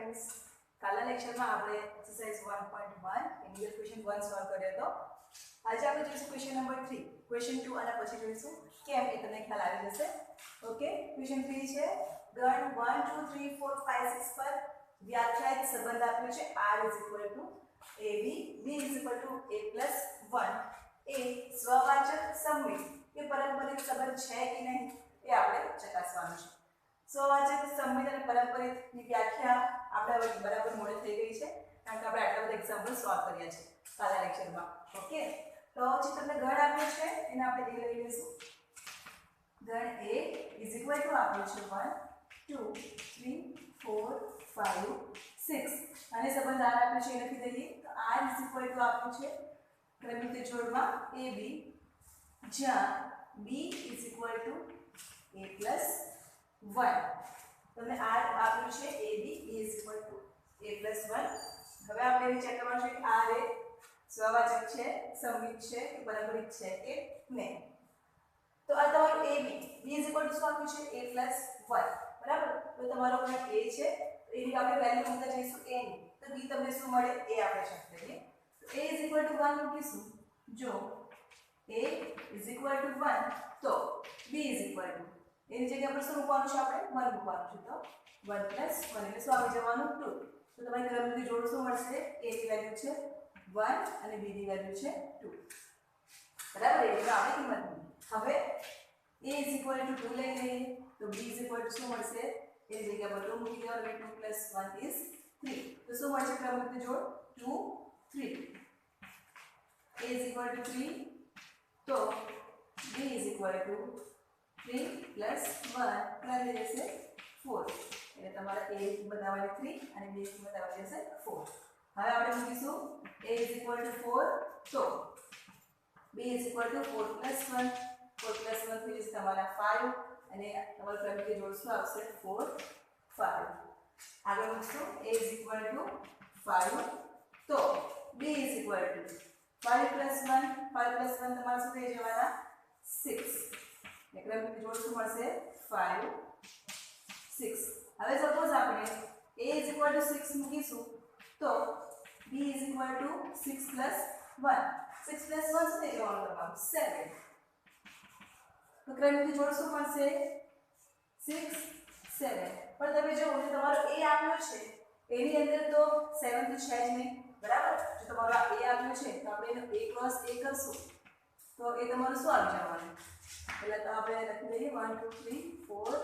Friends, काला lecture में આપણે एक्सरसाइज 1.1 इंग्लिश क्वेश्चन 1 सॉल्व કર્યો તો આજે આપણે જોઈશું ક્વેશ્ચન નંબર 3 ક્વેશ્ચન 2 અને પછી જોઈશું કેમ એ તમને ખ્યાલ આવી જશે ઓકે ક્વેશ્ચન 3 છે ગણ 1 2 3 4 5 6 પર વ્યાખ્યાયિત સંબંધ આપ્યો છે r ab b a + 1 એ સ્વવાચક સંમિત કે પરંપરિત સંબંધ છે કે નહીં એ આપણે ચકાસવાનું છે સ્વવાચક સંમિત અને પરંપરિતની વ્યાખ્યા આપણે હવે બરાબર મોડે થઈ ગઈ છે કારણ કે આપણે આટલા બધા એક્ઝામ્પલ સોલ્વ કર્યા છે કાલા લેક્ચરમાં ઓકે તો જે તમને ગણ આપ્યો છે એને આપણે એ લઈ લઈશું ગણ a આપ્યો છે 1 2 3 4 5 6 અને સંબંધ r આપ્યો છે એ લખી દઈએ તો r આપ્યું છે ક્રમિક જોડમાં ab જ્યાં b a + 1 તમને r આપ્યું છે ab a + 1 હવે આપણે એ ચેક કરવાનું છે કે r એ સ્વવાચક છે સંમિત છે કે પરંપરિત છે કે નહીં તો આ તમારું ab b શું આપ્યું છે a + 1 બરાબર તો તમારો ગણ a છે એની આપણે વેલ્યુ મૂકતા જઈશું a ની તો b તમને શું મળે a આપણે ચેક કરીએ તો a 1 મૂકીશું જો a 1 તો b એની જગ્યાએ આપણે શું મૂકવાનું છે આપણે 1 મૂકવાનું છે તો 1 + 1 એટલે શું આવી જવાનું 2 તો તમારી ક્રમની જોડ શું મળશે a ની વેલ્યુ છે 1 અને b ની વેલ્યુ છે 2 બરાબર એટલે આપણે કિંમત હવે a 2 લઈ લઈએ તો b શું મળશે એની જગ્યા પર 2 મૂકી દેવાનું 2 + 1 is 3 તો શું મળશે ક્રમની જોડ 2 3 a 3 તો b 3 + 1 કેટલી રહેશે 4 એટલે તમારા a ની કિંમત આવવાની 3 અને b ની કિંમત આવવાની રહેશે 4 હવે આપણે મૂકીશું a 4 તો b 4 + 1 4 + 1 થી તમારા 5 અને તમારું ક્રમિક જોડ શું આવશે 4 5 આગળ મૂકશું a 5 તો b 5 + 1 તમારે શું થઈ જવાના 6 ક્રમિક જોડ શું મળશે 5 6 હવે સપોઝ આપણે a 6 મૂકીશું તો b 6 + 1 6 + 1 શું થઈ જવાનું તમારું 7 તો ક્રમિક જોડ શું મળશે 6 7 પણ તમે જો તમારો a આપ્યો છે એની અંદર તો 7 તો છે જ નહીં બરાબર જો તમારો આ a આપ્યો છે તો આપણે એનો a × a કરશું તો એ તમારું શું આવી જવાનું એટલે તો આપણે લખી દઈએ 1 2 3 4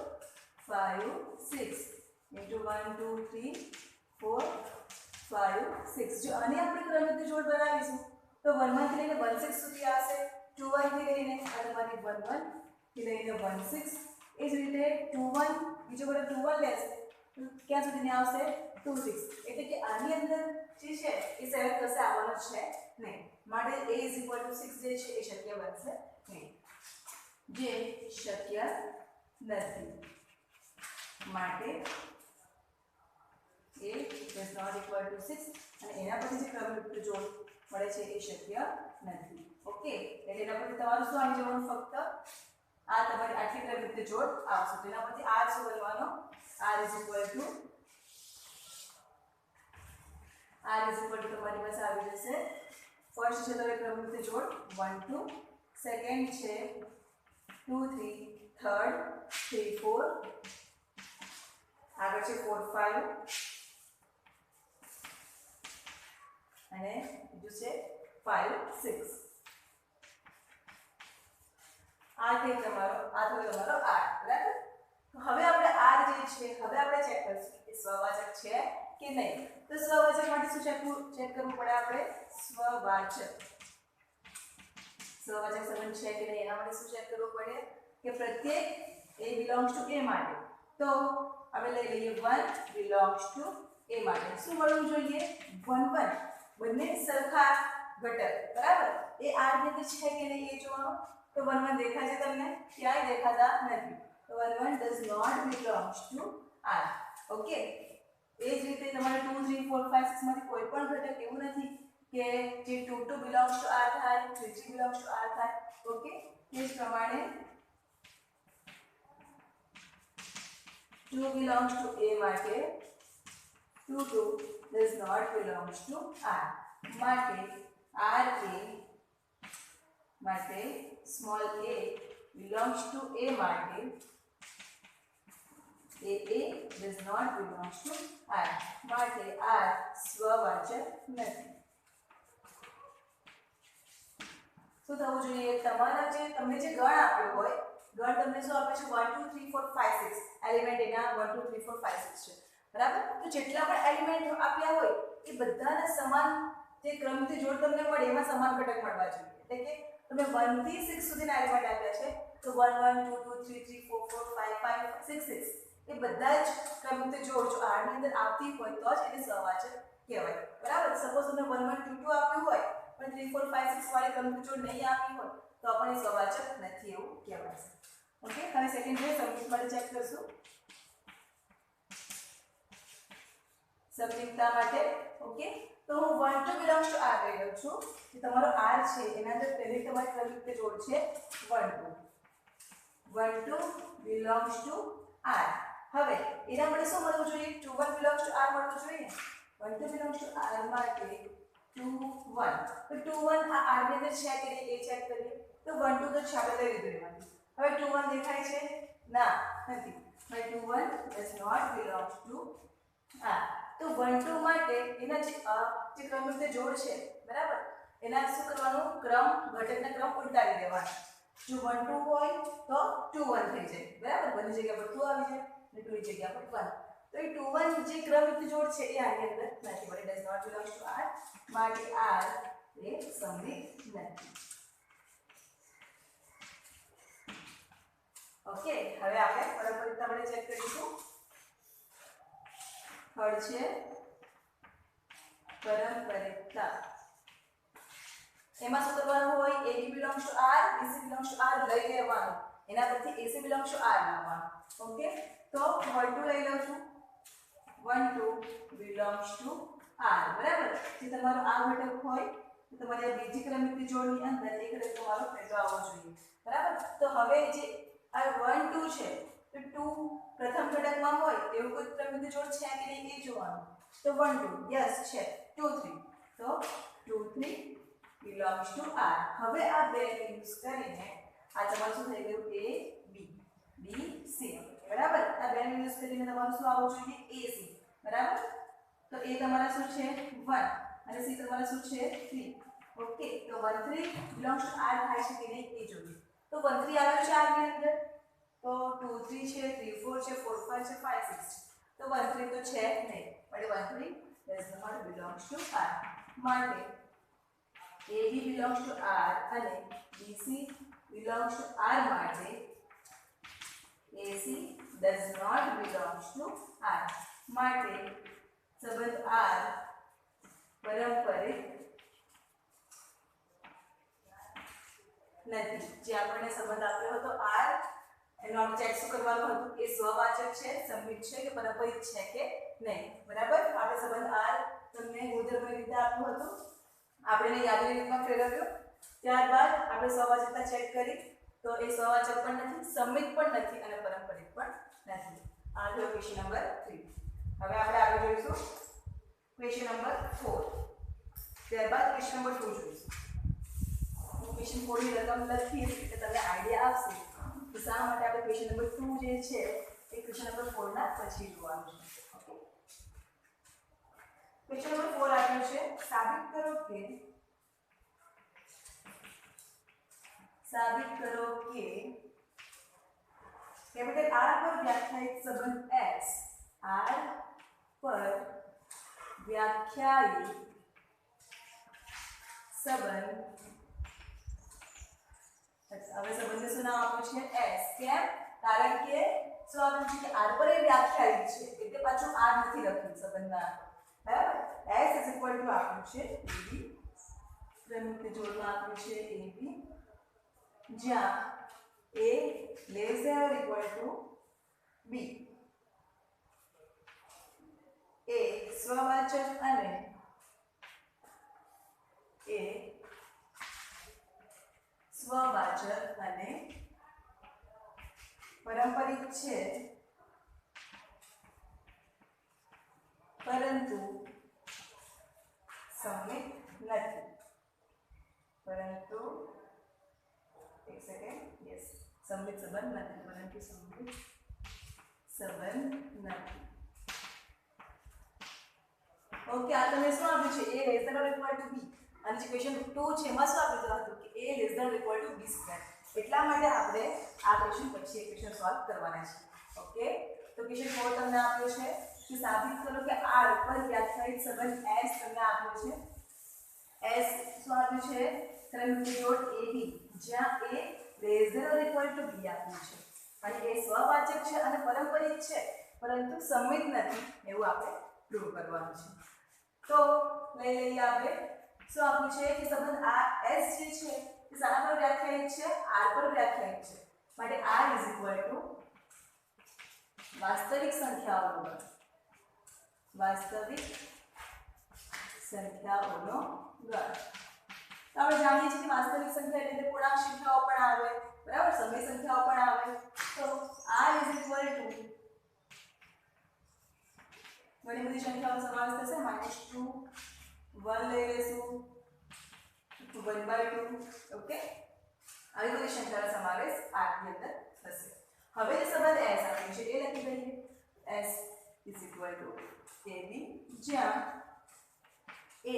5 6 * 1 2 3 4 5 6 જો આની આપણે ક્રમિક જોડ બનાવીશું તો 1 માંથી લઈને 16 સુધી આવશે 2 1 થી લઈને આ તમારી 1 1 થી લઈને 16 એ જ રીતે 2 1 બીજો બધો 2 1 લેશે તો ક્યાં સુધી આવશે 2 6 એટલે કે આની અંદર જે છે એ 7 કશે આવવાનો છે નહીં માટે a 6 જે છે એ શક્ય બનશે નહીં જે શક્ય નથી માટે a ≠ 6 અને એના પછી જે ક્રમિક જોડ મળે છે એ શક્ય નથી ઓકે એટલે એના પછી તમારું શું આવી જવાનું ફક્ત આ તમારી આટલી ક્રમિક જોડ આવશે તો એના પછી r શું બનવાનો r તમારી પાસે આવી જશે ફર્સ્ટ છે તો ક્રમિક જોડ 1 2 સેકન્ડ છે 2 3 થર્ડ 3 4 આગળ છે 4 5 અને બીજું છે 5 6 આ થઈ તમારો આ થયો તમારો r બરાબર તો હવે આપણે r જે છે હવે આપણે ચેક કરીશું કે સ્વવાચક છે કે નહીં તો સ્વવાચક માટે શું ચેક કરવું પડે આપણે સ્વવાચક સંબંધ છે કે નહીં એના માટે શું ચેક કરવું પડે કે પ્રત્યેક a belongs to a માટે તો આપણે લઈ લઈએ 1 belongs to a માટે શું મળવું જોઈએ 1 1 બંને સરખા ઘટક બરાબર એ r ની અંદર છે કે નહીં એ જોવાનું તો 1 1 દેખાય છે તમને ક્યાંય દેખાતા નથી તો 1 1 does not belongs to r okay એ જ રીતે તમારે 2 3 4 5 6 માંથી કોઈ પણ ઘટક એવું નથી કે જે 2 2 belongs to r થાય 3 3 belongs to r થાય ઓકે એ જ પ્રમાણે 2 belongs to a માટે 2 does not belongs to R. માટે small a belongs to A માટે a does not belongs to R. માટે R સ્વવાચક નથી. શું થવું જોઈએ? તમારા જે તમને જે ગણ આપ્યો હોય, ગણ તમને શું આપે છે? 1 2 3 4 5 6 એલિમેન્ટ એના 1 2 3 4 5 6 છે, બરાબર? તો જેટલા પણ એલિમેન્ટ આપ્યા હોય એ બધાના સમાન જે ક્રમથી જોડ તમને મળે એમાં સમાન ઘટક મળવા જોઈએ. એટલે કે તમે 1 થી 6 સુધીના એલિમેન્ટ આપ્યા છે તો 1 1 2 2 3 3 4 4 5 5 6 6 એ બધા જ ક્રમથી જોડ જો R ની અંદર આવતી હોય તો જ એને સ્વવાચક કહેવાય, બરાબર? સપોઝ તમને 1 1 2 2 આપ્યું હોય પણ 3 4 5 6 વાળી ક્રમથી જોડ નહીં આપી હોય તો પણ એ સ્વવાચક નથી એવું કહેવાય. ઓકે, હવે સેકન્ડ જોઈએ સબમિટ માટે ચેક કરશું. સબમિટતા માટે ઓકે, તો હું 1 2 belongs to R લઈ લઉં છું. કે તમારો R છે એના અંદર પહેલી તમારી ક્રમિક જોડ છે 1 2 belongs to R. હવે એના માટે શું મળવું જોઈએ? 2 1 belongs to R મળવું જોઈએ. 1 2 belongs to R માટે 2 1. તો 2 1 આ R ની અંદર છે કે નહીં એ ચેક કરીએ. તો 1 2 તો છે, આપણે લઈ લીધું એમાંથી. હવે 2 1 દેખાય છે? ના, નથી. હવે 2 1 does not belongs to R. તો 1 2 માટે એના જે ક્રમિક જોડ છે, બરાબર? એના શું કરવાનું? ક્રમ ઘટકના ક્રમ ઉલટાવી દેવાના. જો 1 2 હોય તો 2 1 થઈ જાય, બરાબર? 1 ની જગ્યા પર 2 આવી જાય અને 2 ની જગ્યા પર 1. તો એ 2 1 જે ક્રમિક જોડ છે એ આની અંદર નથી, but it does not belong to R. માટે R એ સમમિત નથી. ઓકે, હવે આપણે પરંપરિકતા માટે ચેક કરીશું. થર્ડ છે પરંપરિકતા. એમાં શું કરવાનું હોય? AB belongs to R, BC belongs to R લઈ લેવાનું. એના પરથી AC belongs to R લાવવાનું. ઓકે, તો 1 2 લઈ લઉં છું. 1 2 belongs to R, બરાબર? જે તમારો આ ઘટક હોય તો તમારે બીજી ક્રમિક જોડની અંદર એક ઘટક તમારો પહેલો આવવો જોઈએ, બરાબર? તો હવે જે આ 1 2 છે તો 2 પ્રથમ ઘટકમાં હોય એવું કોઈ ક્રમિક જોડ છે કે નહીં એ જોવાનું. તો 1 2 યસ છે. 2 3 તો 2 3 belongs to R. હવે આ બે યુઝ કરીને આ તમારું શું થઈ ગયું? A B B C, બરાબર? આ બે યુઝ કરીને તમારું શું આવવું જોઈએ? AC, બરાબર? તો A તમારા શું છે? 1 અને C તમારા શું છે? 3. ઓકે, તો 1 3 belongs to R થાય છે કે નહીં એ જોઈએ. તો 1 3 આવ્યું છે R ની અંદર, તો 2 3 છે, 3 4 છે, 4 5 છે, 5 6 છે. તો 1 3 તો છે નહીં, પણ 1 3 does not belongs to R. માટે AB belongs to R અને BC belongs to R માટે AC does not belongs to R. માટે સંબંધ R પારંપરિક નથી. જે આપણને સંબંધ આપ્યો હતો R, એનો આપણે ચેક શું કરવાનું હતું? એ સ્વવાચક છે, સંમિત છે કે પારંપરિક છે કે નહીં, બરાબર? આપણે સંબંધ R તમને ગુણધર્મની રીતે આપ્યું હતું, આપણે યાદની રીતમાં ફેરવ્યો. ત્યારબાદ આપણે સ્વવાચકતા ચેક કરી તો એ સ્વવાચક પણ નથી, સંમિત પણ નથી અને પારંપરિક પણ નથી. આ થયો ક્વેશ્ચન નંબર 3. હવે આપણે આગળ જોઈશું ક્વેશ્ચન નંબર 4. ત્યારબાદ ક્વેશ્ચન નંબર 2 જોઈશું. હું ક્વેશ્ચન 4 ની રકમ લખીશ એટલે તમને આઈડિયા આવશે કે શા માટે આપણે ક્વેશ્ચન નંબર 2 જે છે એ ક્વેશ્ચન નંબર 4 ના પછી જોવાનું છે. ઓકે, ક્વેશ્ચન નંબર 4 આપ્યું છે, સાબિત કરો કે કેપિટલ R પર વ્યાખ્યાયિત સંબંધ S, R પર વ્યાખ્યાયિત સંબંધ, હવે સંબંધને શું નામ આપ્યું છે? S. કેમ? કારણ કે શું આપ્યું છે કે R પર એ વ્યાખ્યાયિત છે એટલે પાછું R નથી લખ્યું સંબંધના, બરાબર? S is equal to આપ્યું છે AB, ક્રમિક જોડમાં આપ્યું છે AB, જ્યાં A less than or equal to B. A સ્વવાચક અને A સ્વવાચક અને પારંપરિક છે, પરંતુ સંમિત નથી, પરંતુ એક સેકન્ડ, યસ, સંમિત સંબંધ નથી, પરંતુ સંમિત સંબંધ નથી. ઓકે, આ તમે શું આપ્યું છે? a less than or equal to b. અને જે ક્વેશ્ચન 2 છે એમાં શું આપેલું હતું કે a less than or equal to b square. એટલા માટે આપણે આ ક્વેશ્ચન પછી એક ક્વેશ્ચન સોલ્વ કરવાના છે. ઓકે, તો ક્વેશ્ચન 4 તમને આપ્યો છે કે સાબિત કરો કે r પર વ્યાખ્યાયિત સંબંધ s તમને આપ્યો છે. s શું આપ્યું છે? ક્રમિક જોડ ab, જ્યાં a less than or equal to b આપ્યું છે અને એ સ્વવાચક છે અને પારંપરિક છે પરંતુ સંમિત નથી એવું આપણે પ્રૂવ કરવાનું છે. તો લઈ લઈએ આપણે શું આપ્યું છે કે સંબંધ આ s જે છે એ શાના પર વ્યાખ્યાયિત છે? r પર વ્યાખ્યાયિત છે. માટે r ઇઝ ઇક્વલ ટુ વાસ્તવિક સંખ્યાઓનો ગણ. વાસ્તવિક સંખ્યાઓનો ગણ. તો આપણે જાણીએ છીએ કે વાસ્તવિક સંખ્યા એટલે પૂર્ણાંક સંખ્યાઓ પણ આવે, બરાબર, સમય સંખ્યાઓ પણ આવે. તો r ઇઝ ઇક્વલ ટુ ઘણી બધી સંખ્યાઓનો સમાવેશ થશે. -2 1 લઈ લેશું, 1/2. ઓકે, આવી બધી સંખ્યાનો સમાવેશ r ની અંદર થશે. હવે જે સંબંધ s આપ્યો છે એ લખી દઈએ. s is equal to ab, જ્યાં a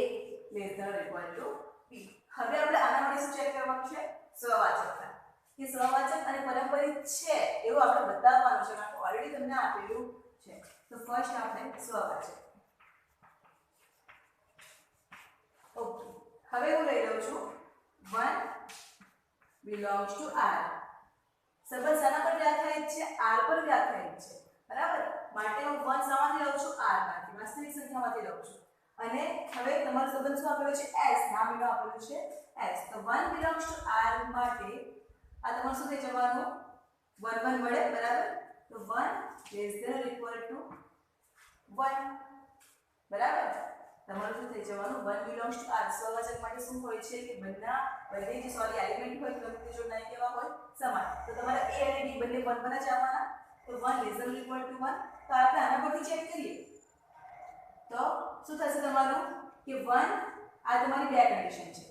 less than or equal to b. હવે આપણે આના માટે શું ચેક કરવાનું છે? સ્વવાચકતા. કે સ્વવાચક અને પારંપરિક છે એવું આપણે બતાવવાનું છે. આપણે ઓલરેડી તમને આપેલું છે. તો ફર્સ્ટ આપણે સ્વવાચક. ઓકે, હવે હું લઈ લઉં છું 1 belongs to r. સંબંધ શાના પર વ્યાખ્યાયિત છે? r પર વ્યાખ્યાયિત છે, બરાબર. માટે હું 1 શામાંથી લઉં છું? r માંથી, વાસ્તવિક સંખ્યામાંથી લઉં છું. અને હવે તમારો સંબંધ શું આપેલો છે? s. નામ એનું આપેલું છે s. તો 1 belongs to r માટે આ તમારું શું થઈ જવાનું? 1 1 મળે, બરાબર. તો 1 less than or equal to 1, બરાબર. તમારું શું થઈ જવાનું? 1 belongs to r. સ્વવાચક માટે શું હોય છે કે બંને જે સોરી એલિમેન્ટ હોય તો તે જોડના કેવા હોય? સમાન. તો તમારા a અને b બંને 1 1 જ આવવાના. તો 1 less than or equal to 1. તો આપણે આના પરથી ચેક કરીએ તો શું થશે તમારું કે 1 આ તમારી બે કન્ડિશન છે.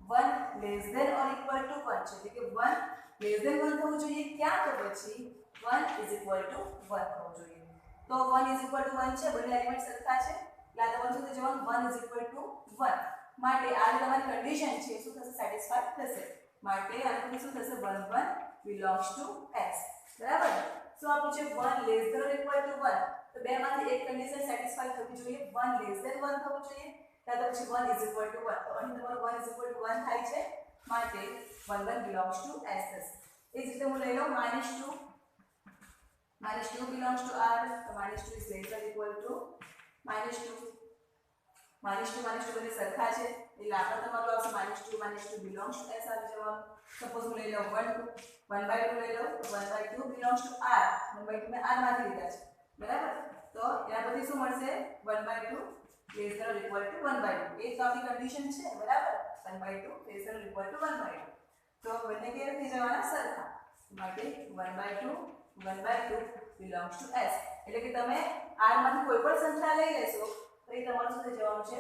1 less than or equal to 1 છે, એટલે કે 1 લેસ ધેન 1 થવું જોઈએ, ક્યાં તો પછી 1 ઇઝ ઇક્વલ ટુ 1 થવું જોઈએ. તો 1 ઇઝ ઇક્વલ ટુ 1 છે, બંને એલિમેન્ટ સરખા છે, એટલે આ તમારું શું થઈ જવાનું? 1 ઇઝ ઇક્વલ ટુ 1. માટે આ તમારી કન્ડિશન છે શું થશે? સેટિસ્ફાઈ થશે. માટે આના પછી શું થશે? 1 1 belongs to s, બરાબર. સો આપણું છે 1 less than or equal to 1. તો બે માંથી એક કન્ડિશન સેટિસ્ફાઈ થવી જોઈએ. 1 લેસ ધેન 1 થવું જોઈએ, ત્યાર પછી 1 ઇઝ ઇક્વલ ટુ 1. તો અહીં તમારું 1 ઇઝ ઇક્વલ ટુ 1 થાય છે, માટે 1 1 belongs to s થશે. એ જ રીતે હું લઈ લઉં -2 belongs to r. તો -2 is less than equal to -2 બંને સરખા છે, એટલે આપણે તમારું આવશે -2 belongs to s આવી જવાનું. સપોઝ હું લઈ લઉં 1 2 1/2 લઈ લઉં. 1/2 belongs to r. 1/2 મેં r માંથી લીધા છે, બરાબર. તો એના પછી શું મળશે? 1/2 less than or equal to 1/2. એ તો આપણી કન્ડિશન છે, બરાબર. 1/2 less than or equal to 1/2. તો બંને કેવા થઈ જવાના? સરખા. માટે 1/2 belongs to s. એટલે કે તમે r માંથી કોઈ પણ સંખ્યા લઈ લેશો તો એ તમારું શું થઈ જવાનું છે?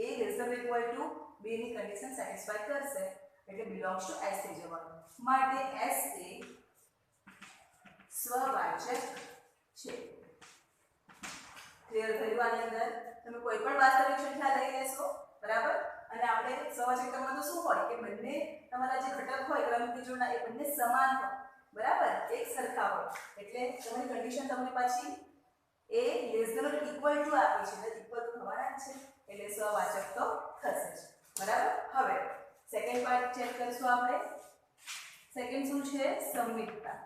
a less than or equal to b ની કન્ડિશન સેટિસ્ફાઈ કરશે, એટલે belongs to s થઈ જવાનું. માટે s એ સ્વવાચક છે. ક્લિયર થયું? આની અંદર તમે કોઈ પણ વાસ્તવિક સંખ્યા લઈ લેશો, બરાબર. અને આપણે સ્વવાચકતામાં તો શું હોય કે બંને તમારા જે ઘટક હોય ક્રમિક જોડના એ બંને સમાન હોય, બરાબર, એક સરખા હોય. એટલે તમારી કન્ડિશન તમને પાછી a less than or equal to આપી છે, એટલે ઇક્વલ ટુ થવાના જ છે, એટલે સ્વવાચક તો થશે જ, બરાબર. હવે સેકન્ડ પાર્ટ ચેક કરીશું આપણે. સેકન્ડ શું છે? સંમિતતા.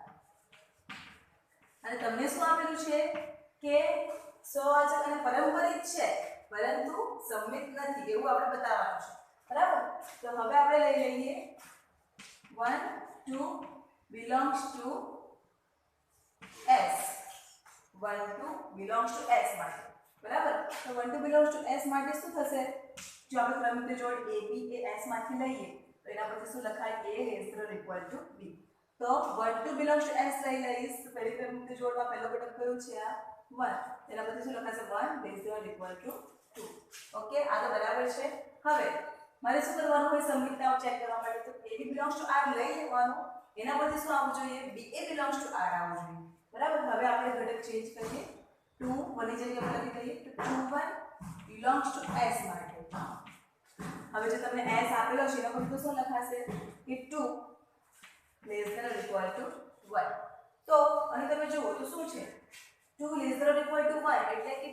અને તમને શું આપેલું છે કે સ્વવાચક અને પારંપરિક છે પરંતુ સંમિત નથી એવું આપણે બતાવવાનું છે, બરાબર. તો હવે આપણે લઈ લઈએ 1 2 belongs to s. 1 2 belongs to s માટે, બરાબર. તો 1 2 belongs to s માટે શું થશે? જો આપણે ક્રમિક જોડ ab એ s માંથી લઈએ તો એના પછી શું લખાય? a less than or equal to b. તો 1 2 belongs to s લઈ લઈશ તો પહેલી ક્રમિક જોડમાં પહેલો ઘટક કયો છે? આ 1 તેના પછી શું લખાશે 1 less than equal to 2 okay આ તો બરાબર છે હવે મારે શું કરવાનું હોય સમીકરણ ચેક કરવા માટે તો a b belongs to r લઈ લેવાનું એના પછી શું આવવું જોઈએ b a belongs to r આવવું જોઈએ બરાબર હવે આપણે ઘટક ચેન્જ કરીએ 2 વની જગ્યાએ આપણે લખી દઈએ તો 2 1 belongs to s માટે હવે જો તમને s આપેલો છે એના પછી શું લખાશે કે 2 લેસ ધેન ઇક્વલ ટુ 1 તો અહીં તમે જુઓ તો શું છે 2 લેસ ધેન ઇક્વલ ટુ 1 એટલે કે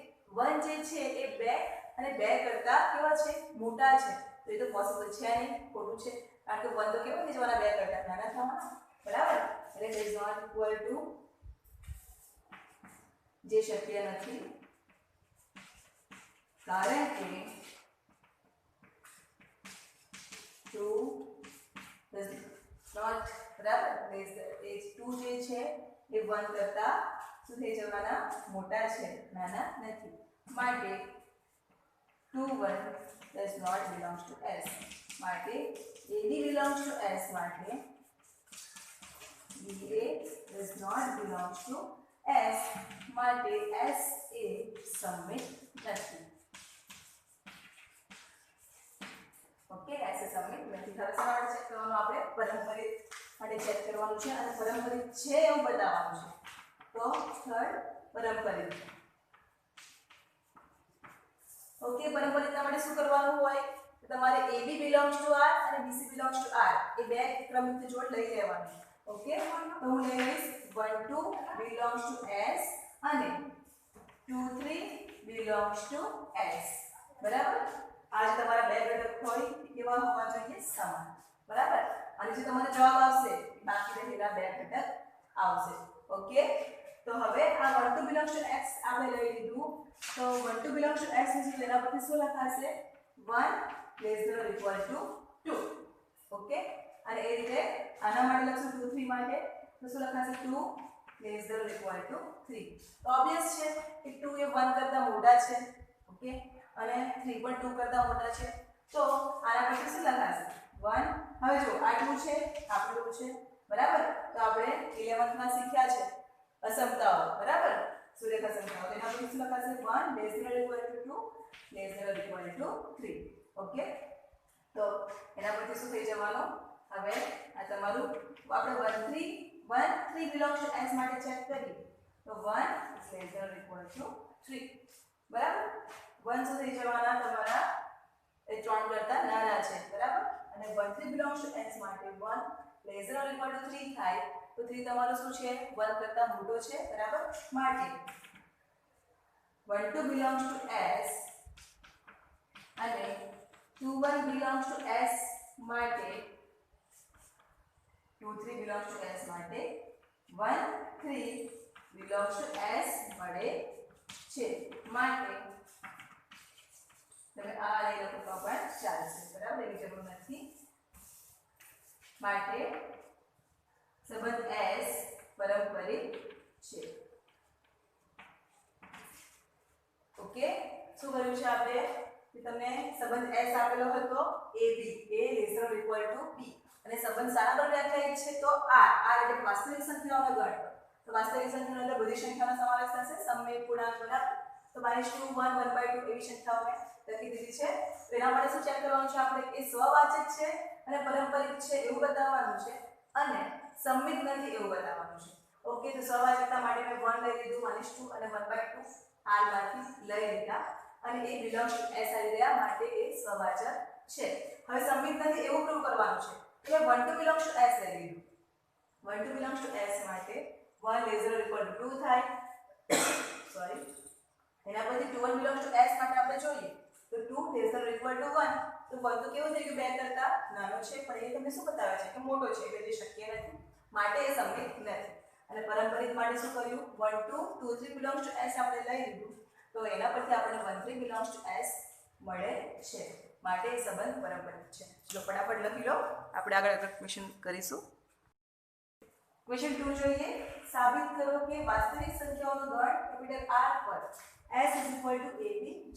1 જે છે એ 2 અને 2 કરતા કેવા છે મોટા છે તો એ તો પોસિબલ છે નહીં ખોટું છે કારણ કે 1 તો કેવો થઈ જવાના 2 કરતા નાના થવાના બરાબર એટલે ઇઝ નોટ ઇક્વલ ટુ જે શક્ય નથી કારણ કે 2 does not બરાબર લેસ એ 2 જે છે એ 1 કરતા શું થઈ જવાના મોટા છે નાના નથી માટે 2 1 does not belongs to s માટે ab belongs to s માટે ba does not belongs to s માટે s એ સમિત નથી ઓકે s એ સમિત નથી હવે સવારે ચેક કરવાનું આપણે પરંપરિત માટે ચેક કરવાનું છે અને પરંપરિત છે એવું બતાવવાનું છે તો થર્ડ પરંપરિત ઓકે પરંપરિતના માટે શું કરવાનું હોય તો તમારે ab belongs to r અને bc belongs to r એ બે ક્રમિક જોડ લઈ લેવાનું ઓકે તો હું લઈ લઈશ 1 2 belongs to s અને 2 3 belongs to s બરાબર આજ તમારા બે ઘટક હોય કેવા હોવા જોઈએ સમાન બરાબર અને જે તમારો જવાબ આવશે બાકી રહેલા બે ઘટક આવશે ઓકે તો હવે આ 1 2 belongs to x આપણે લઈ લીધું તો 1 2 belongs to x એટલે તેના પરથી શું લખાશે 1 less than equal to 2 okay અને એ રીતે આના માટે લખશું 2 3 માટે તો શું લખાશે 2 લેસ ધેન ઇક્વલ ટુ 3 તો ઓબવિયસ છે કે 2 એ 1 કરતા મોટા છે ઓકે અને 3 પણ 2 કરતા મોટા છે તો આના પછી શું લખાશે 1 હવે જો આ 2 છે આપણું છે બરાબર તો આપણે 11th માં શીખ્યા છે અસમતાઓ બરાબર સુરેખા સંખ્યાઓ તેના પછી શું લખાશે 1 less than equal to 2 less than equal to 3 okay તો એના પછી શું થઈ જવાનું હવે આ તમારું આપણે 1 3 belongs to s માટે ચેક કરીએ તો 1 લેસ ધેન ઇક્વલ ટુ 3 બરાબર 1 શું થઈ જવાના તમારા એ 3 કરતા નાના છે બરાબર અને 1 3 belongs to s માટે 1 લેસ ધેન ઇક્વલ ટુ 3 થાય તો 3 તમારો શું છે 1 કરતા મોટો છે બરાબર માટે 1 2 belongs to s અને 2 1 belongs to s માટે 2 3 belongs to s માટે 1 3 belongs to s મળે છે માટે તમે આ લઈ લો તો પણ ચાલશે બરાબર એની જરૂર નથી માટે સંબંધ s પરંપરિત છે ઓકે શું કર્યું છે આપણે કે તમને સંબંધ s આપેલો હતો ab a less than equal to b અને સંબંધ સારા પર વ્યાખ્યાયિત છે તો r એટલે વાસ્તવિક સંખ્યાઓનો ગણ તો વાસ્તવિક સંખ્યાનો એટલે બધી સંખ્યાનો સમાવેશ થશે સમય પૂર્ણાંક બરાબર તો -2 1 1/2 એવી સંખ્યાઓ મેં લખી દીધી છે તો એના માટે શું ચેક કરવાનું છે આપણે એ સ્વવાચક છે અને પરંપરિત છે એવું બતાવવાનું છે અને સમમિત નથી એવું બતાવવાનું છે ઓકે તો સ્વવાચકતા માટે મેં 1 લઈ લીધું -2 અને 1/2 r માંથી લઈ લીધા અને એ belongs to s આવી ગયા માટે એ સ્વવાચક છે હવે સમમિત નથી એવું પ્રૂવ કરવાનું છે એટલે 1 2 belongs to s લઈ લીધું 1 2 belongs to s માટે 1 લેસ ધેન ઇક્વલ ટુ 2 થાય સોરી એના પછી 2 1 belongs to s માટે આપણે જોઈએ તો 2 લેસ ધેન ઇક્વલ ટુ 1 તો 1 તો કેવું થઈ ગયું 2 કરતા નાનો છે પણ એ તમને શું બતાવે છે કે મોટો છે એટલે તે શક્ય નથી માટે એ સમમિત નથી અને પરંપરિત માટે શું કર્યું 1 2 2 3 belongs to s આપણે લઈ લીધું તો એના પરથી આપણે 1 3 belongs to s મળે છે માટે એ સંબંધ પરંપરિત છે ચલો ફટાફટ લખી લો આપણે આગળ ક્વેશ્ચન કરીશું ક્વેશ્ચન 2 જોઈએ સાબિત કરો કે વાસ્તવિક સંખ્યાઓનો ગણ કેપિટલ R પર s ab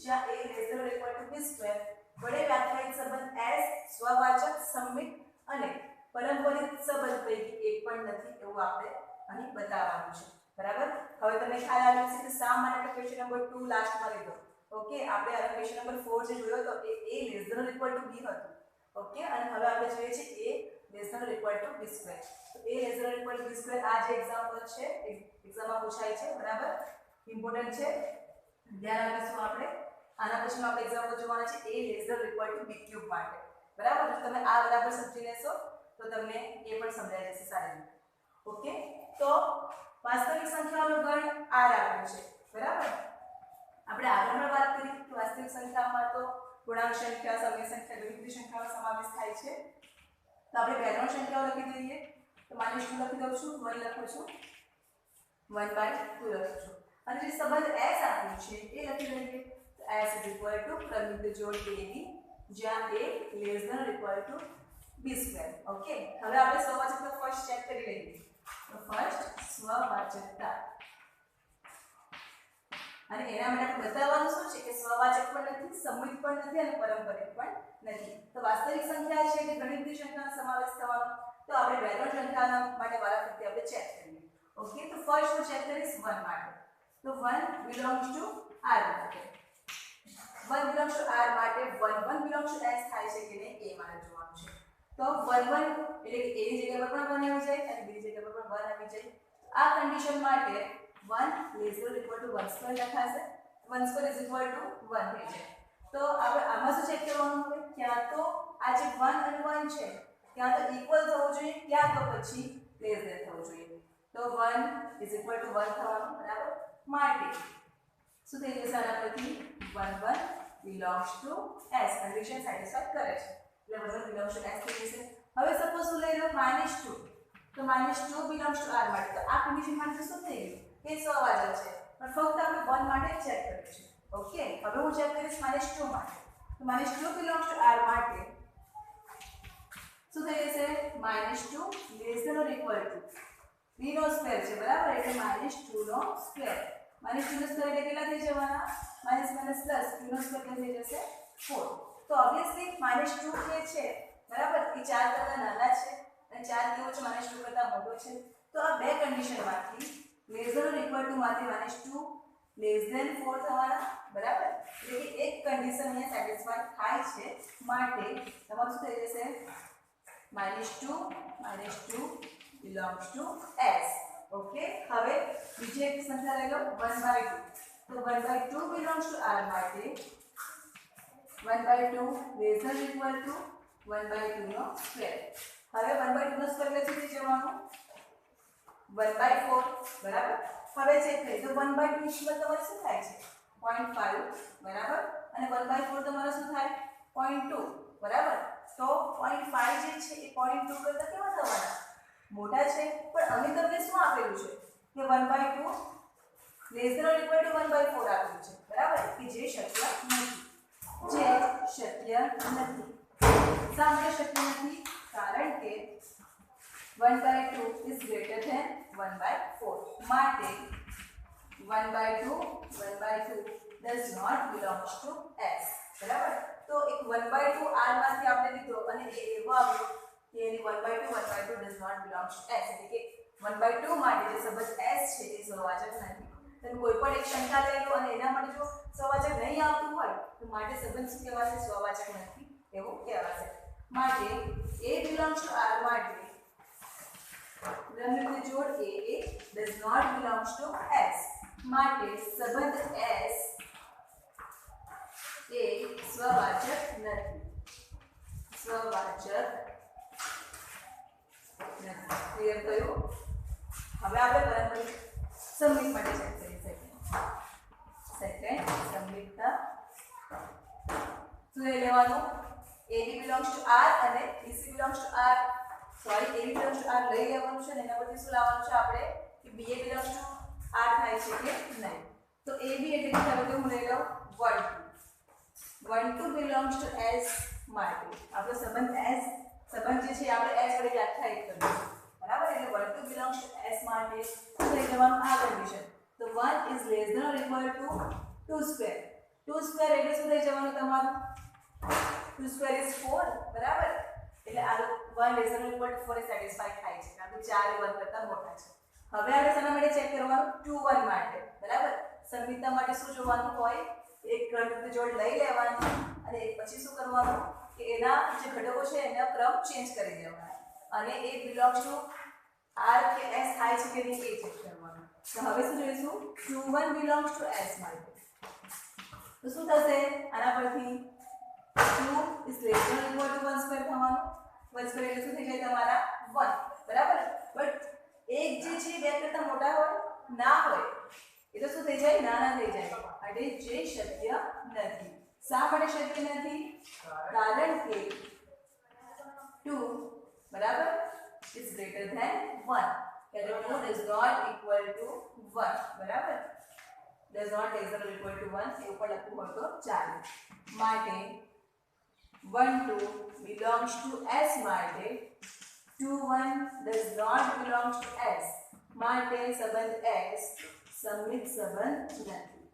જ્યાં a less than equal to b square વડે વ્યાખ્યાયિત સંબંધ s સ્વવાચક સમમિત અને પરંપરિત સંબંધ પૈકી એક પણ નથી એવું આપણે અહીં બતાવવાનું છે બરાબર. હવે તમને ખ્યાલ આવ્યો છે કે શા માટે ક્વેશ્ચન નંબર 2 લાસ્ટમાં લીધો. ઓકે, આપણે આ ક્વેશ્ચન નંબર 4 જે જોયો હતો એ a less than or equal to b હતું. ઓકે, અને હવે આપણે જોઈએ છે a less than or equal to b square. તો a less than or equal to b square આ જે એક્ઝામ્પલ છે એક્ઝામમાં પૂછાય છે. બરાબર, ઇમ્પોર્ટન્ટ છે, ધ્યાન રાખીશું આપણે. આના પછી આપણે એક્ઝામ્પલ જોવાના છે a less than or equal to b cube માટે. બરાબર, જો તમે આ બરાબર સમજી લેશો તો તમને એ પણ સમજાઈ જશે સારી રીતે. ઓકે, તો વાસ્તવિક સંખ્યાઓનો ગણ r આપ્યો છે. બરાબર, આપણે આગળ પણ વાત કરી કે વાસ્તવિક સંખ્યામાં તો પૂર્ણાંક સંખ્યા, સમય સંખ્યા, ગણિતીય સંખ્યાનો સમાવેશ થાય છે. તો આપણે બે ત્રણ સંખ્યાઓ લખી દઈએ. તો -2 લખી દઉં છું, 1 લખું છું, 1/2 લખું છું, અને જે સંબંધ s આપ્યો છે એ લખી દઈએ. તો s ક્રમિક જોડ ab, જ્યાં a less than or equal to b square. Okay, હવે આપણે સ્વવાચકતા ફર્સ્ટ ચેક કરી લઈએ. તો ફર્સ્ટ સ્વવાચકતા, અને એના માટે બતાવવાનું શું છે કે સ્વવાચક પણ નથી, સમૂહિક પણ નથી અને પારંપરિક પણ નથી. તો વાસ્તવિક સંખ્યા છે કે ગણિતીય સંખ્યાનો સમાવેશ થવાનો. તો આપણે બે ત્રણ સંખ્યાના માટે વારાફરતી આપણે ચેક કરીએ. ઓકે, તો ફર્સ્ટ હું ચેક કરીશ 1 માટે. તો 1 બિલોંગ્સ ટુ r માટે. 1 બિલોંગ્સ ટુ r માટે 1 બિલોંગ્સ ટુ s થાય છે કે નહીં એ મારે જોવાનું છે. તો 1 એટલે કે a ની જગ્યા પર પણ 1 આવી જાય અને b ની જગ્યા પર પણ 1 આવી જાય. આ કન્ડિશન માટે 1 less than equal to 1 square લખાશે. 1 સ્ક્વેર ઇઝ ઇક્વલ ટુ 1 થઈ જાય. તો આપણે આમાં શું ચેક કરવાનું હવે? ક્યાં તો આ જે 1 અને 1 છે ક્યાં તો ઇક્વલ થવું જોઈએ, ક્યાં તો પછી લેસ ધેન થવું જોઈએ. તો 1 ઇઝ ઇક્વલ ટુ 1 થવાનું. બરાબર, માટે શું થઈ જશે આના પરથી? 1 belongs to s, condition satisfy કરે છે એટલે 1 બિલોંગ્સ ટુ s થઈ જશે. હવે સપોઝ હું લઈ લઉં -2. તો -2 બિલોંગ્સ ટુ r માટે. તો આ કન્ડિશન માટે શું થઈ ગયું કે સ્વવાચક છે, પણ ફક્ત આપણે 1 માટે ચેક કર્યું છે. ઓકે, હવે હું ચેક કરીશ -2 માટે. તો -2 બિલોંગ્સ ટુ r માટે શું થઈ જશે? -2 less than or equal to b નો સ્ક્વેર છે. બરાબર, એટલે -2 નો સ્ક્વેર. -2 નો સ્ક્વેર એટલે કેટલા થઈ જવાના? માઇનસ માઇનસ પ્લસ, 2 નો સ્ક્વેર થઈ જશે 4. તો ઓબ્વિયસલી -2 જે છે બરાબર એ 4 કરતા નાના છે અને 4 કેવો છે? -2 કરતા મોટો છે. તો આ બે કન્ડિશનમાંથી less than or equal to માંથી -2 લેસ ધેન 4 થવાના. બરાબર, એટલે કે એક કન્ડિશન અહીંયા સેટિસ્ફાઈ થાય છે માટે તમારું શું થઈ જશે? -2 બિલોંગ્સ ટુ s. ઓકે, હવે બીજી એક સંખ્યા લઈ લો 1/2. તો 1/2 બિલોંગ્સ ટુ r માટે 1/2 લેસ ધેન ઇક્વલ ટુ 1/2 નો સ્ક્વેર. હવે 1/2 નો સ્ક્વેર એટલે શું જવાનું? 1/4. બરાબર, હવે ચેક કરીએ તો 1/2 ની કિંમત તમારે શું થાય છે? 0.5. બરાબર, અને 1/4 તમારે શું થાય? 0.2. બરાબર, તો 0.5 જે છે એ 0.2 કરતા કેવા થવાના? મોટા છે. પણ અમે તમને શું આપેલું છે કે 1/2 less than or equal to 1/4 આપેલું છે. બરાબર, કે જે શક્ય નથી. શા માટે શક્ય નથી? કારણ કે 1/2 is greater than 1/4. માટે 1/2 does not belongs to s. બરાબર, તો એક 1/2 r માંથી આપણે લીધો અને એ એવો આવ્યો કે એની 1/2 does not belongs to s, એટલે કે 1/2 માટે જે સંબંધ s છે એ સ્વવાચક નથી. તમે કોઈ પણ એક સંખ્યા લઈ લો અને એના માટે જો સ્વવાચક નહીં આવતું હોય તો માટે સંબંધ શું કહેવાશે? સ્વવાચક નથી એવું કહેવાશે. માટે a belongs to r માટે ક્રમિક જોડ a does not belongs to s. માટે સંબંધ s એ સ્વવાચક નથી. ક્લિયર થયું? હવે આપણે પારંપરિક સમમિત માટે ચેક કરી શકીએ. સેકન્ડ સમમિતતા શું લેવાનું? ab belongs to r અને bc belongs to r. ab belongs to r લઈ લેવાનું છે અને એના પરથી શું લાવવાનું છે આપણે કે ba belongs to r થાય છે કે નહીં. તો ab એટલે કે ચાલો કે હું લઈ લઉં 1 2 belongs to s માટે આપણો સંબંધ s સંબંધ જે છે આપણે s વડે વ્યાખ્યાયિત કર્યો. બરાબર, એટલે 1 2 belongs to s માટે શું લઈ લેવાનું? આ કન્ડિશન. તો 1 is less than or equal to 2 square. 2 square એટલે શું થઈ જવાનું તમારું? 2 square is 4. બરાબર, એટલે આ 1 less than or equal to 4 A satisfy થાય છે કારણ કે 4 એ 1 કરતા મોટા છે. હવે આપણે શાના માટે ચેક કરવાનું 2 1 માટે બરાબર સંમિતતા માટે શું જોવાનું હોય એક ક્રમયુક્ત જોડ લઈ લેવાનું અને પછી શું કરવાનું કે એના જે ઘટકો છે એનો ક્રમ ચેન્જ કરી દેવાનો અને એ બિલોંગ્સ ટુ R કે S થાય છે કે નહીં એ ચેક કરવાનું તો હવે શું જોઈશું 2 1 બિલોંગ્સ ટુ S માટે તો શું થશે આના પરથી 2 is less than or equal to 1 square થવાનું 1 square એટલે શું થઈ જાય તમારા 1 બરાબર બટ એક જે છે બે કરતા મોટા હોય ના હોય એ તો શું થઈ જાય નાના થઈ જાય એટલે જે શક્ય નથી શા માટે શક્ય નથી કારણ કે 2 બરાબર is greater than 1 એટલે 2 is not equal to 1 બરાબર does not less than or equal to 1 એ ઉપર લખવું હોય તો ચાલે માટે 1 2 belongs to S માટે 2 1 does not belongs to S માટે સંબંધ S સંમિત સંબંધ નથી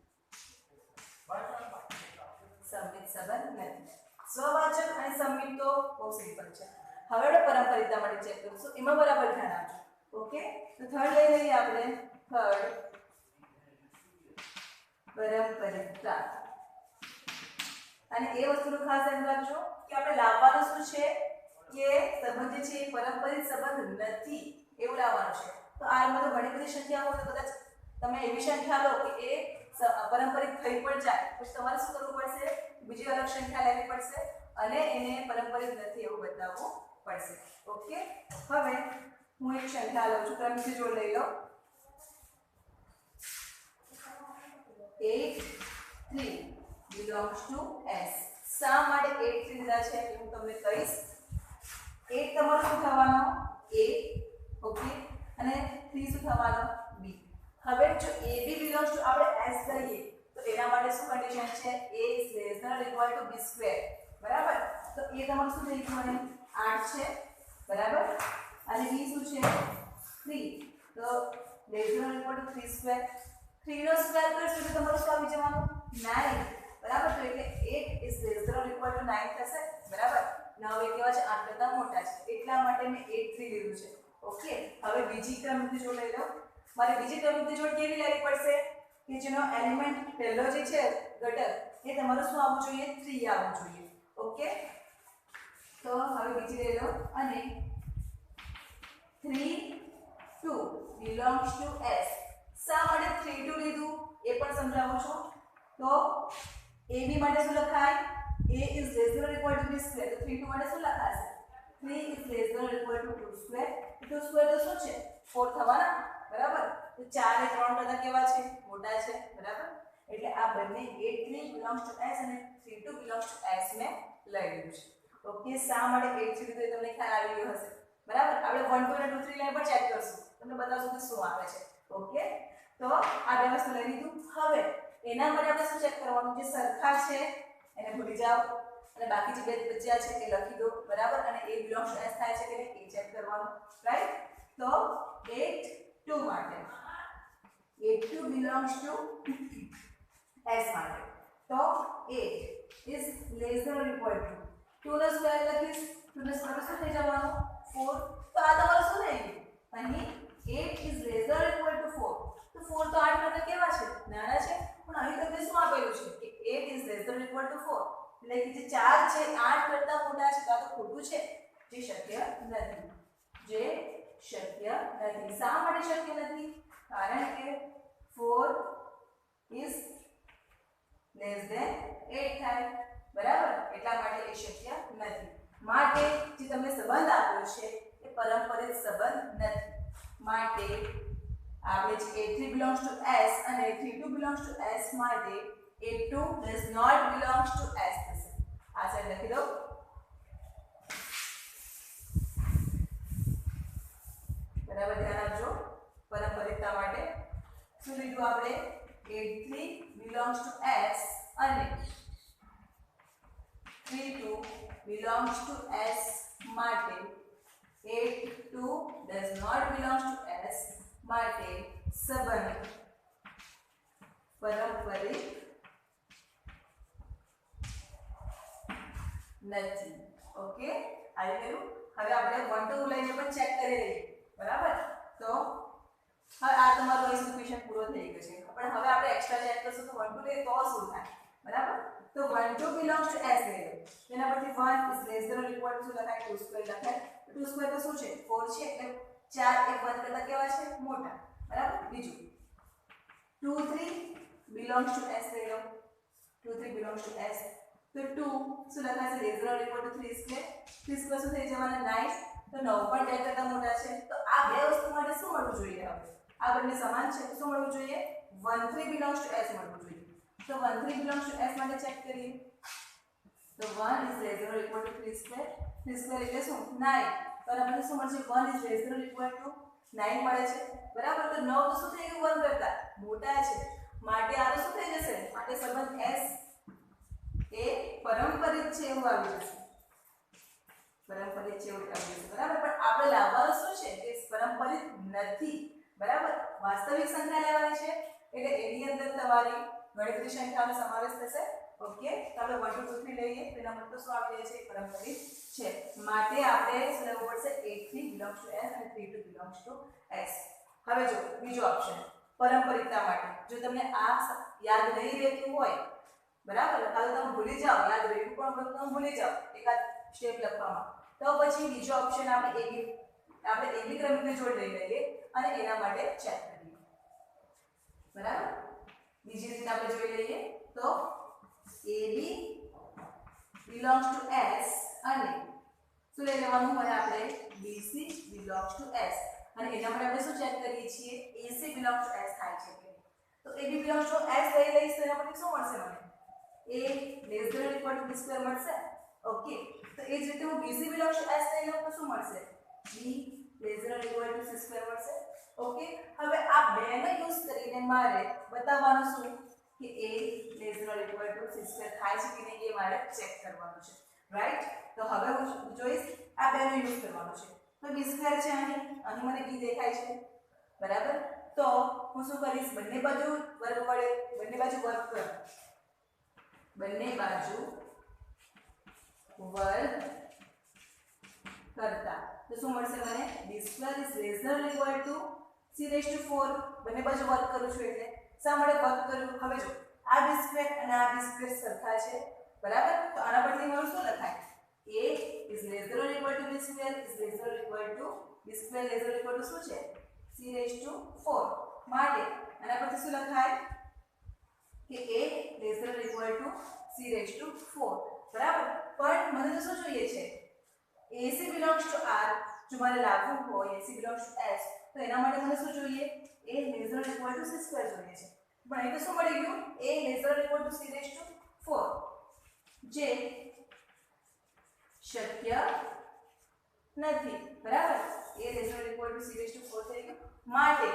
સંમિત સંબંધ નથી સ્વવાચક અને સંમિત તો બહુ સિમ્પલ છે હવે આપણે પરંપરિતા માટે ચેક કરીશું એમાં બરાબર ધ્યાન આપજો ઓકે તો થર્ડ લઈ લઈએ આપણે થર્ડ પરંપરિતા અને એ વસ્તુનું ખાસ ધ્યાન રાખજો કે આપણે લાવવાનું શું છે કે સંબંધ જે છે એ પરંપરિત સંબંધ નથી એવું લાવવાનું છે તો આમાં તો ઘણી બધી સંખ્યા હોય તો કદાચ તમે એવી સંખ્યા લો કે એ પરંપરિત થઈ પણ જાય પછી તમારે શું કરવું પડશે બીજી અલગ સંખ્યા લેવી પડશે અને એને પરંપરિત નથી એવું બતાવવું પડશે ઓકે હવે હું એક સંખ્યા લઉં છું ક્રમથી જોડ લઈ લો 8 3 belongs to S શા માટે 8 3 લીધા છે એ હું તમને કહીશ 8 તમારો શું થવાનો A ઓકે અને 3 શું થવાનો B હવે જો AB belongs to આપણે S લઈએ તો એના માટે શું કન્ડિશન છે A is less than or equal to B square બરાબર તો એ તમારું શું થઈ ગયું મને 8 છે બરાબર અને B શું છે 3 તો less than or equal to 3 square 3 no square કરશો તો તમારું શું આવી જવાનું 9 બરાબર તો એટલે 8 is less than or equal to 9 થશે બરાબર 9 એ કેવા છે 8 કરતા મોટા છે એટલા માટે મેં 8 3 લીધું છે ઓકે હવે બીજી ક્રમયુક્ત જોડ લઈ લો મારે બીજી ક્રમયુક્ત જોડ કેવી લેવી પડશે કે જેનો એલિમેન્ટ પહેલો જે છે ઘટક એ તમારું શું આવવું જોઈએ 3 આવવું જોઈએ ઓકે તો હવે બીજી લઈ લો અને 3 2 belongs to S શા માટે 3 2 લીધું એ પણ સમજાવું છું તો AB માટે શું લખાય A is less than or equal to B square તો 3 2 માટે શું લખાશે 3 is less than or equal to 2 square 2 square તો શું છે 4 થવાના બરાબર તો 4 એ 3 કરતા કેવા છે મોટા છે બરાબર એટલે આ બંને 8 3 belongs to S અને 3 2 belongs to S મેં લઈ લીધું છે ઓકે શા માટે 8 3 લીધું એ તમને ખ્યાલ આવી ગયો હશે બરાબર આપણે 1 2 અને 2 3 લઈને પણ ચેક કરશું તમને બતાવશું કે શું આવે છે ઓકે તો આ બે વસ્તુ લઈ લીધું હવે એના માટે આપણે શું ચેક કરવાનું જે સરખા છે એને ભૂલી જાઓ અને બાકી જે બે બચ્યા છે એ લખી દો બરાબર અને એ બિલોંગ્સ ટુ S થાય છે કે નહીં એ ચેક કરવાનું રાઈટ તો 8 2 માટે 8 2 belongs to S માટે તો 8 is less than or equal to 2 નો સ્ક્વેર લખીશ 2 નો સ્ક્વેર શું થઈ જવાનો 4 તો આ તમારું શું થઈ ગયું અહીં 8 is less than or equal to 4 તો 4 તો 8 કરતા કેવા છે નાના છે પણ અહીં તમને શું આપેલું છે કે 8 is less than or equal to 4 એટલે કે જે 4 છે 8 કરતા મોટા છે તો આ તો ખોટું છે જે શક્ય નથી જે શક્ય નથી શા માટે શક્ય નથી કારણ કે 4 is less than 8 થાય બરાબર એટલા માટે એ શક્ય નથી માટે જે તમને સંબંધ આપ્યો છે એ પરંપરિત સંબંધ નથી માટે આપણે જે 8 3 belongs to S અને 3 2 belongs to S માટે 8 2 does not belongs to S થશે આ સાઈડ લખી દો બરાબર ધ્યાન આપજો પરંપરિતા માટે શું લીધું આપણે 8 3 belongs to S અને 3 2 belongs to S માટે 8 2 does not belongs to S માટે સંબંધ પરંપરિત નથી ઓકે આવી ગયું હવે આપણે 1 2 લઈને પણ ચેક કરી લઈએ બરાબર તો હવે આ તમારો અહીં સુધી ક્વેશ્ચન પૂરો થઈ ગયો છે, પણ હવે આપણે એક્સ્ટ્રા ચેક કરશું તો 1 2 લઈએ તો શું થાય, બરાબર? તો 1 2 બિલોંગ્સ ટુ S લઈ લો, તેના પરથી 1 is less than or equal to લખાય 2 સ્ક્વેર લખાય, 2 સ્ક્વેર તો શું છે 4 છે, એટલે 4 એ 1 કરતા કેવા છે મોટા, બરાબર? બીજું 2 3 બિલોંગ્સ ટુ S લઈ લો, 2 3 બિલોંગ્સ ટુ S, તો 2 શું લખાશે less than or equal to 3 square, 3 square શું થઈ જવાના 9, તો 9 પણ 10 કરતા મોટા છે, તો આ બે વસ્તુ માટે શું મળવું જોઈએ? હવે આ બંને સમાન છે, શું મળવું જોઈએ? 1 3 બિલોંગ્સ ટુ S મળવું જોઈએ, તો 1 3 બિલોંગ્સ ટુ S માટે ચેક કરીએ, તો 1 is less than or equal to 3 square, 3 square એટલે શું 9, તો આપણને શું મળશે 1 is less than or equal to 9 મળે છે, બરાબર? તો 9 તો શું થઈ ગયું 1 કરતા મોટા છે, માટે આ શું થઈ જશે? માટે સંબંધ S એ પરંપરિત છે એવું આવી જશે, પરંપરિત છે એવું આવી જશે, બરાબર? પણ આપણે લાવવાનું શું છે કે પરંપરિત નથી, બરાબર? વાસ્તવિક સંખ્યા લેવાની છે, એટલે એની અંદર તમારી ગણતરી સંખ્યાનો સમાવેશ થશે, ઓકે? તો આપણે 1 2 3 લઈએ, તેના મતલબ શું આવી જાય છે? પરંપરિત છે, માટે આપણે શું લેવું પડશે? 8 3 બિલોંગ્સ ટુ S અને 3 2 બિલોંગ્સ ટુ S. હવે જો બીજો ઓપ્શન પરંપરિતતા માટે, જો તમને આ યાદ નહીં રહેતું હોય, બરાબર, કાલે તમે ભૂલી જાઓ, યાદ રહેવું પણ તમે ભૂલી જાઓ એકાદ સ્ટેપ લખવામાં, તો પછી બીજો ઓપ્શન આપણે એબી ક્રમિકને જોડ લઈ લઈએ અને એના માટે ચેક કરીએ, બરાબર? બીજી રીતે આપણે જોઈ લઈએ તો AB belongs to S અને શું લઈ લેવાનું હોય આપણે? BC belongs to S, અને એના માટે આપણે શું ચેક કરીએ છીએ? AC belongs to S થાય છે કે, તો AB belongs to S લઈ લઈશ તો એના પરથી શું મળશે મને? A less than or equal to B square મળશે, ઓકે? તો એ જ રીતે હું BC belongs to S લઈ લઉં તો શું મળશે? B less than or equal to C square મળશે, ઓકે? હવે આ બેને યુઝ કરીને મારે બતાવવાનું શું કે A less than or equal to C square થાય છે કે નહીં એ મારે ચેક કરવાનું છે, રાઈટ? તો હવે હું જોઈશ આ બેનો યુઝ કરવાનો છે, તો B square છે અહીં મને B દેખાય છે, બરાબર? તો હું શું કરીશ? બંને બાજુ વર્ગ વડે બંને બાજુ વર્ગ કર, બંને બાજુ વર્ગ કરતા તો શું મળશે મને? B square is less than or equal to C raised to 4, બંને બાજુ વર્ગ કરું છું એટલે શા માટે વર્ગ કર્યું? હવે જો આ B square અને આ B square સરખા છે, બરાબર? તો આના પરથી મારું શું લખાય? A is less than or equal to B square is less than or equal to B square less than or equal to શું છે? C raised to 4, માટે આના પરથી શું લખાય કે A less than or equal to C raised to 4, બરાબર? પણ મને તો શું જોઈએ છે? AC belongs to R, જો મારે લાવવું હોય AC belongs to S તો એના માટે મને શું જોઈએ? A less than or equal to C square જોઈએ છે, પણ અહીં તો શું મળી ગયું? A less than or equal to C raised to 4, જે શક્ય નથી, બરાબર? A less than or equal to C raised to 4 થઈ ગયું, માટે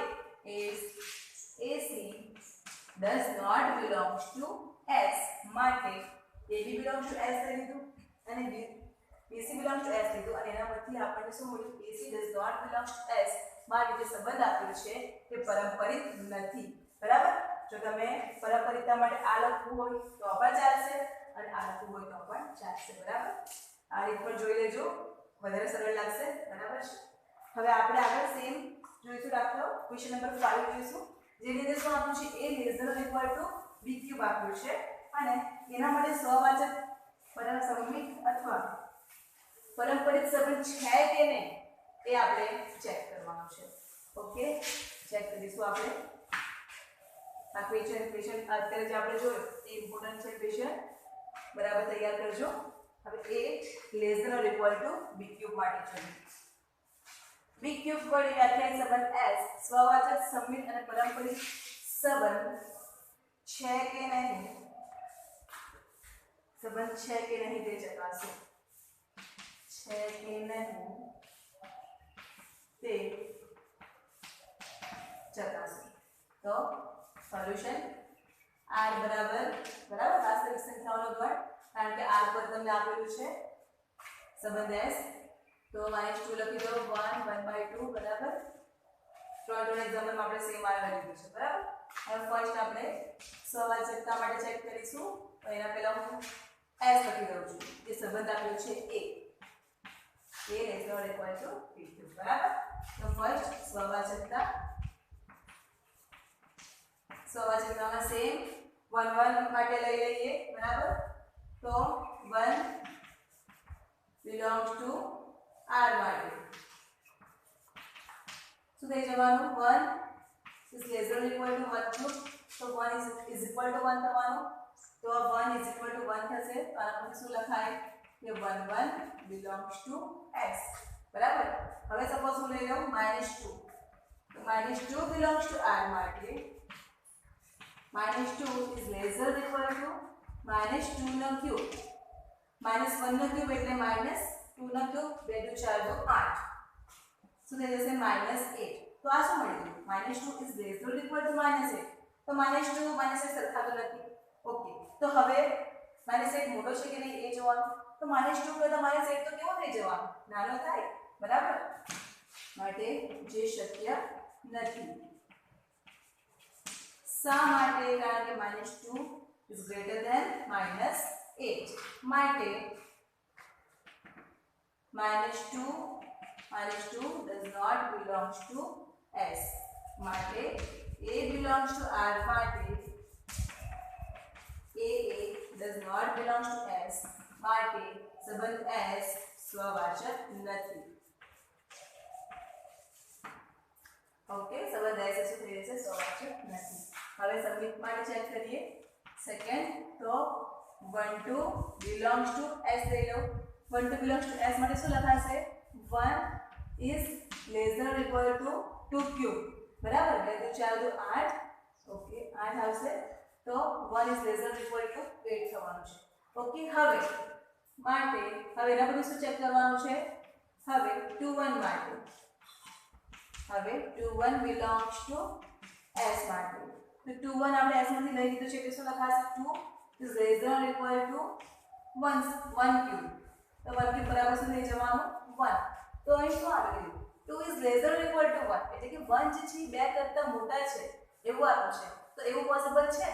AC does not belongs to S, માટે AB belongs to S લઈ લીધું અને BC belongs to S લીધું, અને એના પરથી આપણને શું મળ્યું? AC does not belongs to S, માટે જે સંબંધ આપ્યો છે તે પરંપરિત નથી, બરાબર? જો તમે પરંપરિતતા માટે આ લખવું હોય તો પણ ચાલશે અને આ લખવું હોય તો પણ ચાલશે, બરાબર? આ રીત પર જોઈ લેજો, વધારે સરળ લાગશે, બરાબર છે? હવે આપણે આગળ સેમ જોઈશું દાખલો ક્વેશ્ચન નંબર 5 જોઈશું, જેની અંદર શું આપ્યું છે? A less than or equal to B cube આપ્યું છે અને એના માટે સહવાચક પરસમમિત અથવા પરંપરિત સંબંધ છે કે નહીં એ આપણે ચેક કરવાનું છે, ઓકે? ચેક કરીશું આપણે આ ક્વેશ્ચન અત્યારે જે આપણે જોયું એ ઇમ્પોર્ટન્ટ છે ક્વેશ્ચન, બરાબર? તૈયાર કરજો. હવે A less than or equal to B cube માટે છે. B cube વડે વ્યાખ્યાયિત સંબંધ S સ્વવાચક સંમિત અને પરંપરિત સંબંધ છે કે નહીં, સંબંધ છે કે નહીં તે ચકાસો, છે કે નહીં તે ચકાસો. તો સોલ્યુશન R બરાબર વાસ્તવિક સંખ્યાઓનો ગણ, કારણ કે R પર તમને આપેલું છે સંબંધ S, તો -2 લખી દો, 1 1/2 બરાબર. ત્રણ એક્ઝામ્પલમાં આપણે સેમ R લીધું છે, બરાબર? હવે ફર્સ્ટ આપણે સહવાચકતા માટે ચેક કરીશું, તો એના પહેલા હું S લખી દઉં છું, જે સંબંધ આપ્યો છે A less than or equal to B cube, બરાબર? તો ફર્સ્ટ સહવાચકતા સ્વવાચકમાં સેમ 1 1 માટે લઈ લઈએ બરાબર તો 1 belongs to r માટે શું થઈ જવાનું 1 is less than or equal to 1 cube તો 1 is equal to 1 થવાનું તો 1 is equal to 1 થશે તો આના પછી શું લખાય કે 1 1 belongs to s બરાબર હવે સપોઝ હું લઈ લઉં -2 તો -2 belongs to r માટે -2 is less than or equal to -2 નો ક્યુબ -1 નો ક્યુબ એટલે -2 નો ક્યુબ 2 2 4 2 8 શું થઈ જશે -8 તો આ શું મળી ગયું -2 is less than or equal to -8 તો -2 -8 સરખા તો નથી ઓકે તો હવે -8 મોટો છે કે નહીં એ જોવાનું તો -2 કરતા -8 તો કેવો થઈ જવાનો નાનો થાય બરાબર માટે જે શક્ય નથી શા માટે કારણ કે -2 is greater than -8 માટે -2 does not belongs to s માટે a belongs to r માટે a does not belongs to s માટે સંબંધ s સ્વવાચક નથી ઓકે સંબંધ s શું થઈ જશે સ્વવાચક નથી હવે સબમિટ માટે ચેક કરીએ સેકન્ડ તો 1 2 belongs to s લઈ લો 1 2 belongs to s માટે શું લખાશે 1 is less than or equal to 2 cube બરાબર 2 2 4 2 8 ઓકે 8 આવશે તો 1 is less than or equal to 8 થવાનું છે ઓકે હવે એના બધું શું ચેક કરવાનું છે હવે 2 1 માટે હવે 2 1 belongs to s માટે તો 2 1 આપણે s માંથી લઈ લીધું છે એટલે શું લખાશે 2 is less than or equal to 1 cube તો 1 cube બરાબર શું થઈ જવાનું 1 તો અહીં શું આવી ગયું 2 is less than or equal to 1 એટલે કે 1 જે છે 2 કરતા મોટા છે એવું આપ્યું છે તો એવું પોસિબલ છે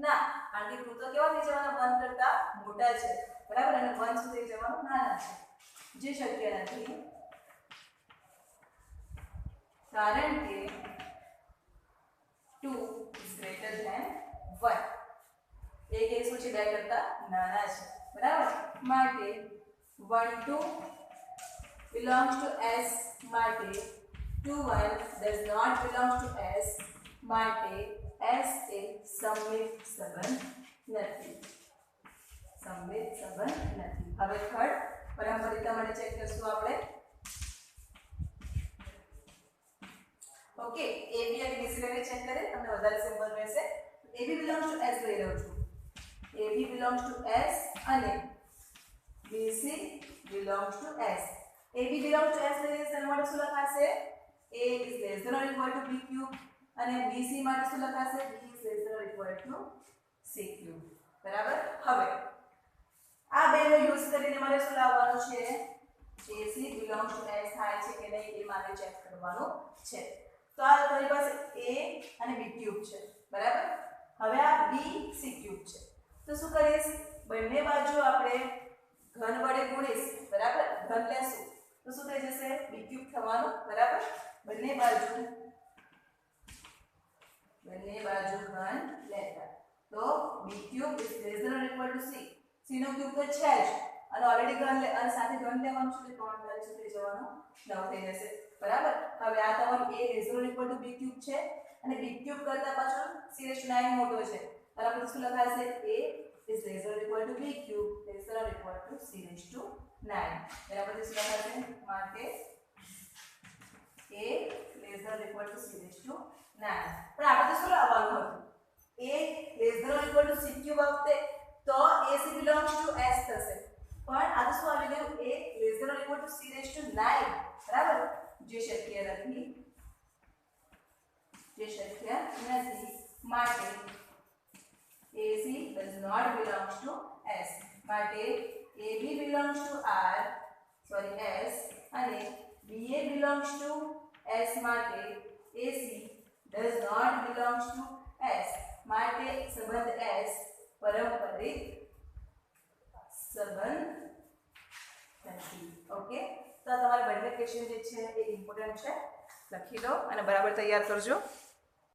ના કારણ કે 2 તો કેવા થઈ જવાના 1 કરતા મોટા છે બરાબર અને 1 શું થઈ જવાનું નાના છે જે શક્ય નથી કારણ કે 2 is greater than 1 એક શું છે 2 કરતા નાના છે બરાબર માટે 1 2 belongs to s માટે 2 1 does not belong to s માટે s એ સમમિત સંબંધ નથી હવે થર્ડ પરંપરિતા માટે ચેક કરશું આપણે ઓકે ab અને bc ને ચેક કરે તમને વધારે સિમ્પલ રહેશે ab belongs to s લઈ રહ્યો છું ab belongs to s અને bc belongs to s ab belongs to s લઈ રહ્યા છે માટે શું લખાશે a is less than or equal to b cube અને bc માટે શું લખાશે b is less than or equal to c cube બરાબર હવે આ બેનો યુઝ કરીને મારે શું લાવવાનું છે ac belongs to s થાય છે કે નહીં એ મારે ચેક કરવાનું છે તો આ તમારી પાસે a અને b ક્યુબ છે બરાબર હવે આ b c ક્યુબ છે તો શું કરીશ બંને બાજુ આપણે ઘન વડે ગુણીશ બરાબર ઘન લેશું તો શું થઈ જશે b ક્યુબ થવાનું બરાબર બંને બાજુ ઘન લેતા તો b cube is less than or equal to c c નો ક્યુબ તો છે જ અને ઓલરેડી ઘન અને સાથે ઘન લેવાનું છે તો 3 શું થઈ જવાનું 9 થઈ જશે બરાબર હવે આ તમારું a less than or equal to b cube છે અને b ક્યુબ કરતા પાછળ c9 મોટો છે બરાબર શું લખાશે a is less than or equal to b cube less than or equal to c9 બરાબર શું લખાશે માટે a less than or equal to c9 પણ આપણે તો શું લાવવાનું હતું a less than or equal to c cube આવતે તો ac belongs to s થશે પણ આ તો શું આવી ગયું a less than or equal to c9 બરાબર જે શક્ય નથી માટે ac does not belongs to s માટે ab belongs to s અને ba belongs to s માટે ac does not belongs to s માટે સંબંધ s પરંપરિત સંબંધ નથી ઓકે તો તમારા બંને ક્વેશ્ચન જે છે એ ઇમ્પોર્ટન્ટ છે લખી લો અને બરાબર તૈયાર કરજો